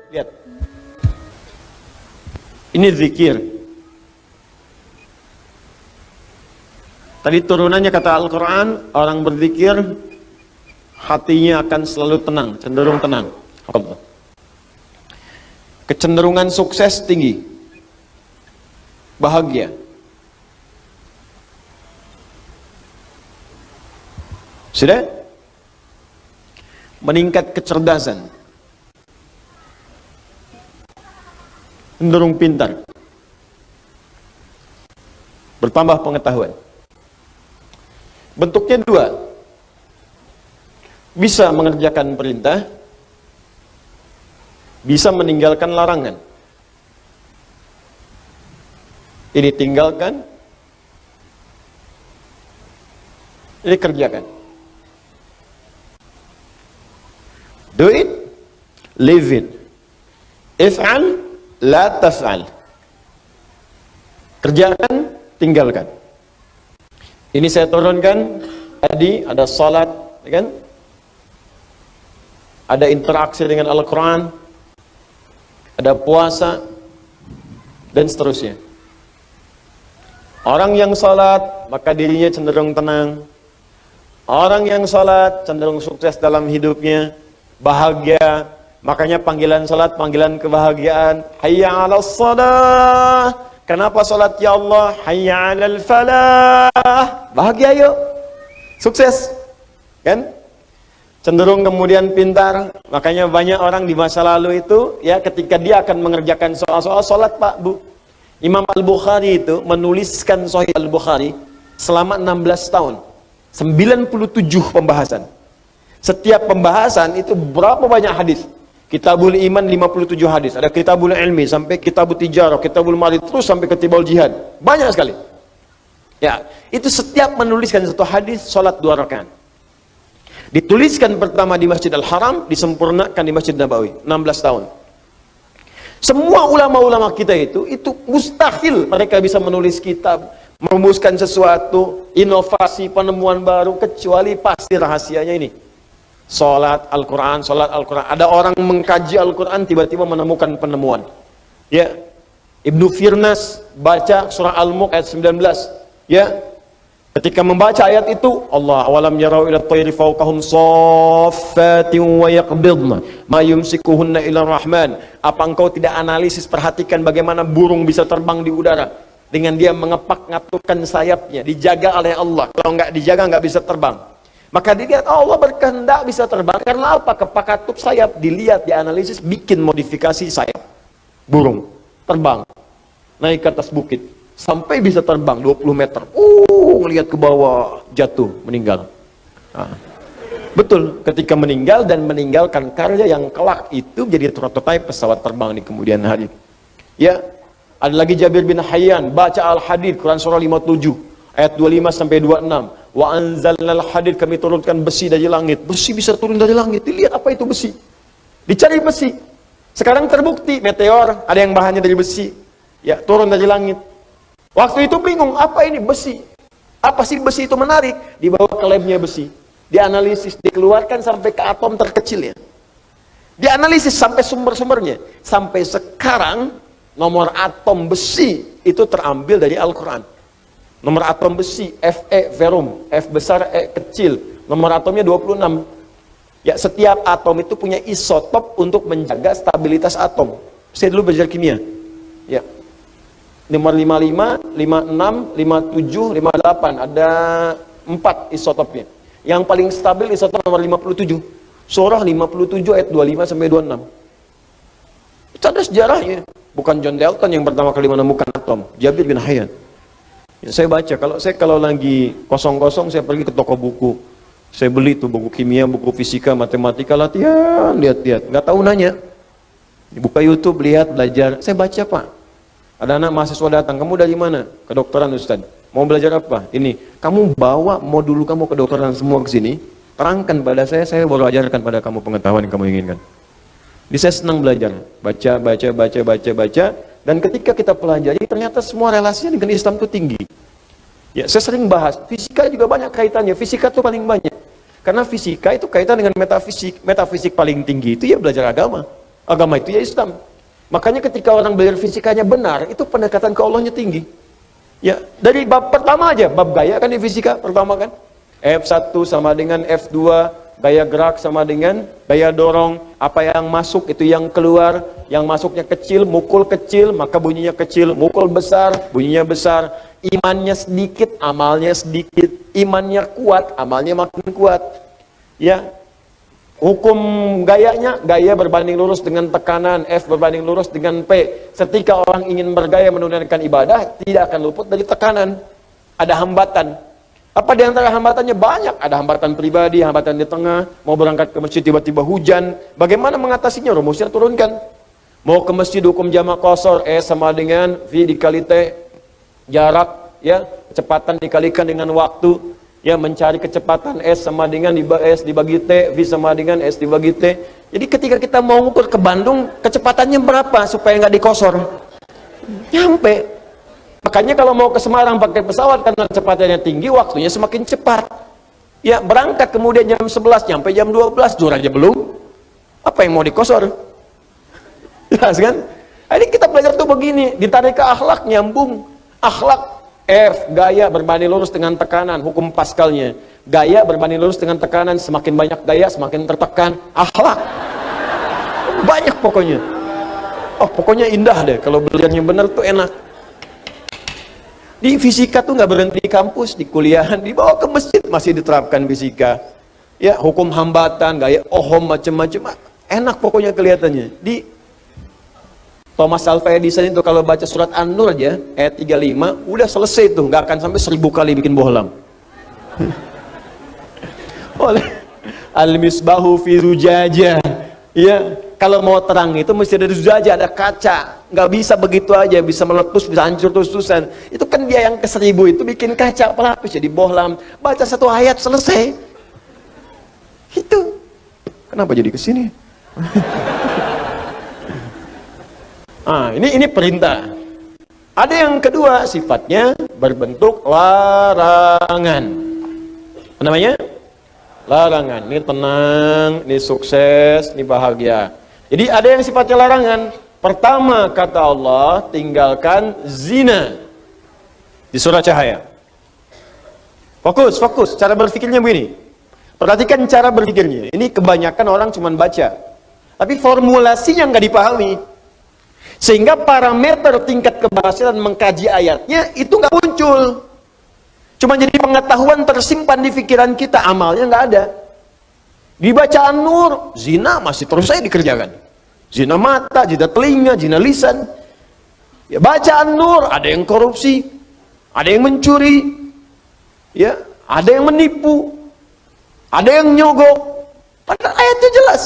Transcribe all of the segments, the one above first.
Lihat. Ini zikir. Tadi turunannya kata Al-Quran, orang berzikir hatinya akan selalu tenang, cenderung tenang. Kecenderungan sukses tinggi, bahagia. Sudah? Meningkat kecerdasan, cenderung pintar, bertambah pengetahuan. Bentuknya dua, bisa mengerjakan perintah, bisa meninggalkan larangan. Ini tinggalkan, ini kerjakan. Do it, live it. If'al, la taf'al. Kerjakan, tinggalkan. Ini saya turunkan tadi, ada salat, kan? Ada interaksi dengan Al-Quran, ada puasa, dan seterusnya. Orang yang salat, maka dirinya cenderung tenang. Orang yang salat cenderung sukses dalam hidupnya, bahagia. Makanya panggilan salat, panggilan kebahagiaan. Hayya 'alas shalah. Kenapa salat ya Allah? Hayya 'alal falah. Bahagia yuk. Sukses. Kan? Cenderung kemudian pintar. Makanya banyak orang di masa lalu itu, ya, ketika dia akan mengerjakan soal-soal salat, Pak, Bu. Imam Al-Bukhari itu menuliskan Sahih Al-Bukhari selama 16 tahun. 97 pembahasan. Setiap pembahasan itu berapa banyak hadis? Kitabul Iman 57 hadis. Ada Kitabul Ilmi sampai Kitabul Tijarah, Kitabul Mali, terus sampai Kitabul Jihad. Banyak sekali. Ya, itu setiap menuliskan satu hadis salat 2 rakaat. Dituliskan pertama di Masjid Al-Haram, disempurnakan di Masjid Nabawi, 16 tahun. Semua ulama-ulama kita itu mustahil mereka bisa menulis kitab, merumuskan sesuatu, inovasi, penemuan baru, kecuali pasti rahasianya ini. Salat Al-Quran, salat Al-Quran. Ada orang mengkaji Al-Quran, tiba-tiba menemukan penemuan. Ya, Ibnu Firnas baca surah Al-Mulk ayat 19. Ya, ketika membaca ayat itu, Allah awalam yarau ila at-tayri fawqahum saffatin wa yaqbidna ma yumsikuhunna ila rahman. Apa engkau tidak analisis, perhatikan bagaimana burung bisa terbang di udara dengan dia mengepak-ngatukan sayapnya, dijaga oleh Allah. Kalau enggak dijaga enggak bisa terbang. Maka dilihat Allah berkehendak bisa terbang karena apa? Kepak-katup sayap, dilihat, dianalisis, bikin modifikasi sayap burung, terbang naik ke atas bukit sampai bisa terbang 20 meter. Ngelihat ke bawah, jatuh, meninggal. Nah, betul, ketika meninggal dan meninggalkan karya yang kelak itu jadi prototipe pesawat terbang di kemudian hari. Ya, ada lagi Jabir bin Hayyan baca Al-Hadid, Quran surah 57 ayat 25 sampai 26. Wa anzalnal hadid, kami turunkan besi dari langit. Besi bisa turun dari langit. Dilihat apa itu besi. Dicari besi. Sekarang terbukti meteor ada yang bahannya dari besi. Ya, turun dari langit. Waktu itu bingung, apa ini besi? Apa sih besi itu menarik? Dibawa ke labnya besi. Dianalisis, dikeluarkan sampai ke atom terkecil ya. Dianalisis sampai sumber-sumbernya. Sampai sekarang nomor atom besi itu terambil dari Al-Quran. Nomor atom besi, Fe verum, F besar, E kecil. Nomor atomnya 26. Ya, setiap atom itu punya isotop untuk menjaga stabilitas atom. Saya dulu belajar kimia. Ya. Nomor 55, 56, 57, 58. Ada 4 isotopnya. Yang paling stabil isotop nomor 57. Surah 57 ayat 25 sampai 26. Itu ada sejarahnya. Bukan John Dalton yang pertama kali menemukan atom. Jabir bin Hayyan. Ya, saya baca, kalau lagi kosong-kosong saya pergi ke toko buku. Saya beli tuh buku kimia, buku fisika, matematika, latihan, lihat-lihat. Nggak tahu nanya. Buka YouTube, lihat, belajar. Saya baca, Pak. Ada anak mahasiswa datang, kamu dari mana? Kedokteran, Ustaz. Mau belajar apa? Ini. Kamu bawa modul kamu kedokteran semua ke sini. Terangkan pada saya baru ajarkan pada kamu pengetahuan yang kamu inginkan. Jadi saya senang belajar. Baca. Dan ketika kita pelajari, ternyata semua relasinya dengan Islam itu tinggi. Ya, saya sering bahas, fisika juga banyak kaitannya. Fisika itu paling banyak. Karena fisika itu kaitan dengan metafisik. Metafisik paling tinggi itu ya belajar agama. Agama itu ya Islam. Makanya ketika orang belajar fisikanya benar, itu pendekatan ke Allahnya tinggi. Ya, dari bab pertama aja, bab gaya kan di fisika pertama kan. F1 sama dengan F2, gaya gerak sama dengan gaya dorong. Apa yang masuk itu yang keluar, yang masuknya kecil, mukul kecil, maka bunyinya kecil, mukul besar, bunyinya besar. Imannya sedikit, amalnya sedikit. Imannya kuat, amalnya makin kuat. Ya. Hukum gayanya, gaya berbanding lurus dengan tekanan, F berbanding lurus dengan P. Ketika orang ingin bergaya menunaikan ibadah, tidak akan luput dari tekanan. Ada hambatan. Apa di antara hambatannya? Banyak. Ada hambatan pribadi, hambatan di tengah. Mau berangkat ke masjid tiba-tiba hujan. Bagaimana mengatasinya? Rumusnya turunkan. Mau ke masjid hukum jamak qashar, S sama dengan V dikali T. Jarak, ya, kecepatan dikalikan dengan waktu. Ya, mencari kecepatan S sama dengan S dibagi T, V sama dengan S dibagi T. Jadi ketika kita mau ngukur ke Bandung, kecepatannya berapa supaya nggak dikosor? Nyampe. Makanya kalau mau ke Semarang pakai pesawat karena kecepatannya tinggi, waktunya semakin cepat. Ya, berangkat kemudian jam 11, nyampe jam 12, jual aja belum. Apa yang mau dikosor? Jelas kan? Jadi kita belajar tuh begini, ditarik ke akhlak, nyambung. Akhlak F, gaya berbanding lurus dengan tekanan, hukum Pascalnya. Gaya berbanding lurus dengan tekanan, semakin banyak gaya, semakin tertekan. Akhlak. Banyak pokoknya. Oh, pokoknya indah deh, kalau belajarnya benar tuh enak. Di fisika tuh nggak berhenti di kampus, di kuliahan, dibawa ke masjid, masih diterapkan fisika. Ya, hukum hambatan, gaya Ohm, macam-macam. Enak pokoknya kelihatannya. Di Thomas Alva Edison itu kalau baca surat An-Nur aja, ayat 35, udah selesai tuh, nggak akan sampai 1000 kali bikin bohlam. Oleh Al-Misbahu fi Zujajah. Ya, kalau mau terang itu mesti ada zujajah, ada kaca. Nggak bisa begitu aja, bisa meletus, bisa hancur terus-terusan. Itu kan dia yang ke 1000 itu bikin kaca pelapis jadi bohlam. Baca satu ayat selesai. Itu. Kenapa jadi ke sini? Ini perintah. Ada yang kedua, sifatnya berbentuk larangan. Apa namanya? Larangan. Ini tenang, ini sukses, ini bahagia. Jadi ada yang sifatnya larangan. Pertama kata Allah, tinggalkan zina. Di surah Cahaya. Fokus. Cara berpikirnya begini. Perhatikan cara berpikirnya. Ini kebanyakan orang cuma baca. Tapi formulasinya nggak dipahami. Sehingga parameter tingkat keberhasilan mengkaji ayatnya itu nggak muncul. Cuma jadi pengetahuan tersimpan di pikiran kita, amalnya nggak ada. Di bacaan Nur, zina masih terus saja dikerjakan. Zina mata, zina telinga, zina lisan. Ya, bacaan Nur, ada yang korupsi, ada yang mencuri, ya, ada yang menipu, ada yang nyogok. Padahal ayatnya jelas.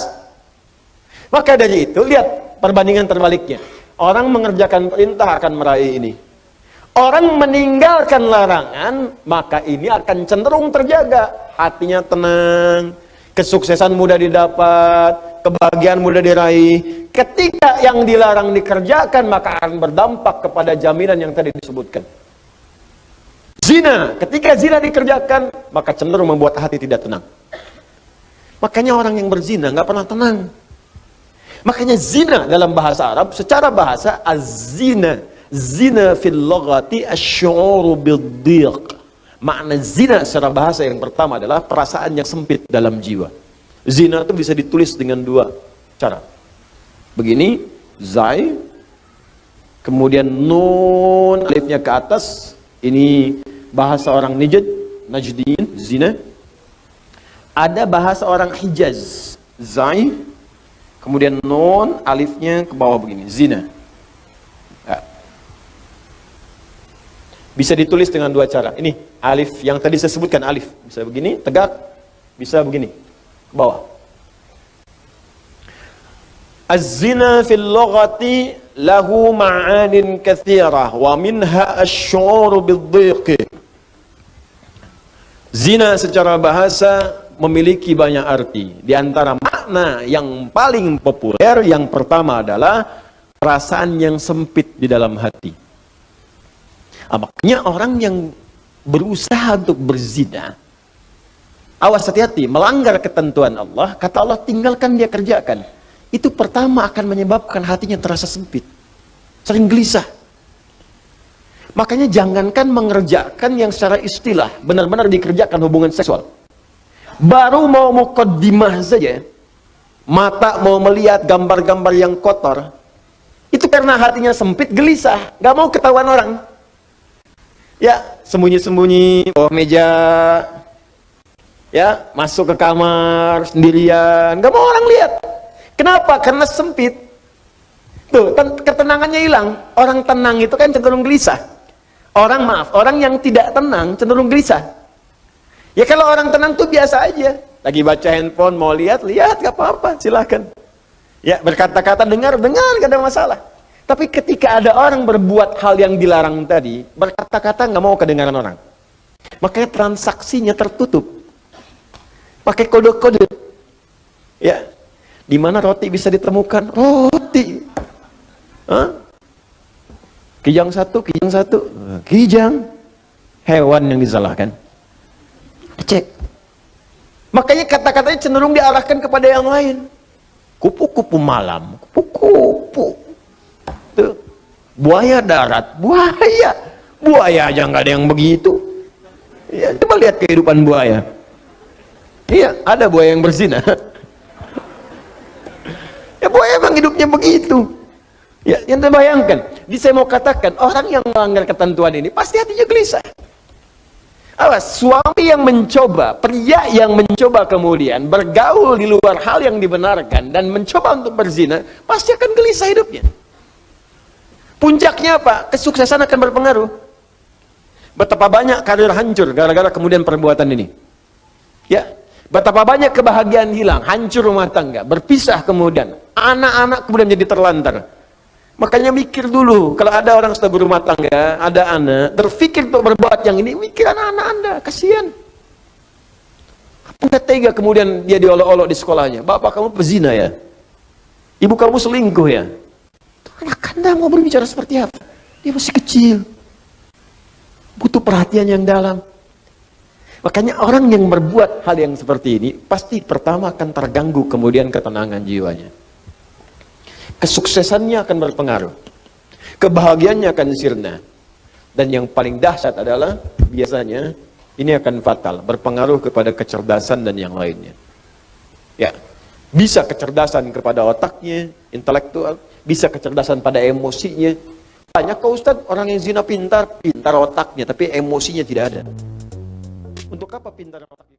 Maka dari itu, lihat perbandingan terbaliknya. Orang mengerjakan perintah akan meraih ini. Orang meninggalkan larangan, maka ini akan cenderung terjaga. Hatinya tenang, kesuksesan mudah didapat, kebahagiaan mudah diraih. Ketika yang dilarang dikerjakan, maka akan berdampak kepada jaminan yang tadi disebutkan. Zina, ketika zina dikerjakan, maka cenderung membuat hati tidak tenang. Makanya orang yang berzina nggak pernah tenang. Makanya zina dalam bahasa Arab, secara bahasa az-zina, zina fil lughati asy-syu'uru bid-dhiq. Makna zina secara bahasa yang pertama adalah perasaan yang sempit dalam jiwa. Zina itu bisa ditulis dengan dua cara. Begini, zai, kemudian nun, alifnya ke atas. Ini bahasa orang Najdin, zina. Ada bahasa orang Hijaz, zai, kemudian nun, alifnya ke bawah begini, zina. Ya. Bisa ditulis dengan dua cara. Ini alif yang tadi saya sebutkan, alif. Bisa begini, tegak. Bisa begini, ke bawah. Az-zina fil lughati lahu ma'anin katsirah wa minha asy-syu'ur bid-dhiq. Zina secara bahasa memiliki banyak arti. Di antara makna yang paling populer, yang pertama adalah perasaan yang sempit di dalam hati. Makanya orang yang berusaha untuk berzina, awas, hati-hati, melanggar ketentuan Allah, kata Allah tinggalkan, dia kerjakan. itu pertama akan menyebabkan hatinya terasa sempit, sering gelisah. Makanya jangankan mengerjakan yang secara istilah, benar-benar dikerjakan hubungan seksual. Baru mau mukaddimah saja, mata mau melihat gambar-gambar yang kotor, itu karena hatinya sempit, gelisah, gak mau ketahuan orang. Ya, sembunyi-sembunyi bawah meja, ya, masuk ke kamar sendirian, gak mau orang lihat. Kenapa? Karena sempit. Tuh, ketenangannya hilang. Orang tenang itu kan cenderung gelisah. Orang yang tidak tenang cenderung gelisah. Ya kalau orang tenang tuh biasa aja. Lagi baca handphone, mau lihat, gak apa-apa, silahkan. Ya, berkata-kata, dengar, gak ada masalah. Tapi ketika ada orang berbuat hal yang dilarang tadi, berkata-kata nggak mau kedengaran orang. Makanya transaksinya tertutup. Pakai kode-kode. Ya, di mana roti bisa ditemukan? Roti. Hah? Kijang satu. Kijang. Hewan yang disalahkan. Cek. Makanya kata-katanya cenderung diarahkan kepada yang lain. Kupu-kupu malam. Kupu-kupu. Tuh. Buaya darat. Buaya aja nggak ada yang begitu. Ya, coba lihat kehidupan buaya. Iya, ada buaya yang berzina. Ya, buaya emang hidupnya begitu. Ya, yang terbayangkan. Jadi saya mau katakan, orang yang melanggar ketentuan ini pasti hatinya gelisah. Awas, suami yang mencoba, pria yang mencoba kemudian bergaul di luar hal yang dibenarkan dan mencoba untuk berzina, pasti akan gelisah hidupnya. Puncaknya apa? Kesuksesan akan berpengaruh. Betapa banyak karir hancur gara-gara kemudian perbuatan ini. Ya, betapa banyak kebahagiaan hilang, hancur rumah tangga, berpisah kemudian, anak-anak kemudian jadi terlantar. Makanya mikir dulu, kalau ada orang sudah berumah tangga, ada anak, berpikir untuk berbuat yang ini, mikir anak-anak Anda, kasihan. Apa tega kemudian dia diolok-olok di sekolahnya, bapak kamu pezina ya? Ibu kamu selingkuh ya? Anak Anda mau berbicara seperti apa? Dia masih kecil. Butuh perhatian yang dalam. Makanya orang yang berbuat hal yang seperti ini, pasti pertama akan terganggu kemudian ketenangan jiwanya. Kesuksesannya akan berpengaruh. Kebahagiaannya akan sirna. Dan yang paling dahsyat adalah, biasanya, ini akan fatal. Berpengaruh kepada kecerdasan dan yang lainnya. Ya, bisa kecerdasan kepada otaknya, intelektual, bisa kecerdasan pada emosinya. Banyak kok Ustadz, orang yang zina pintar otaknya, tapi emosinya tidak ada. Untuk apa pintar otaknya?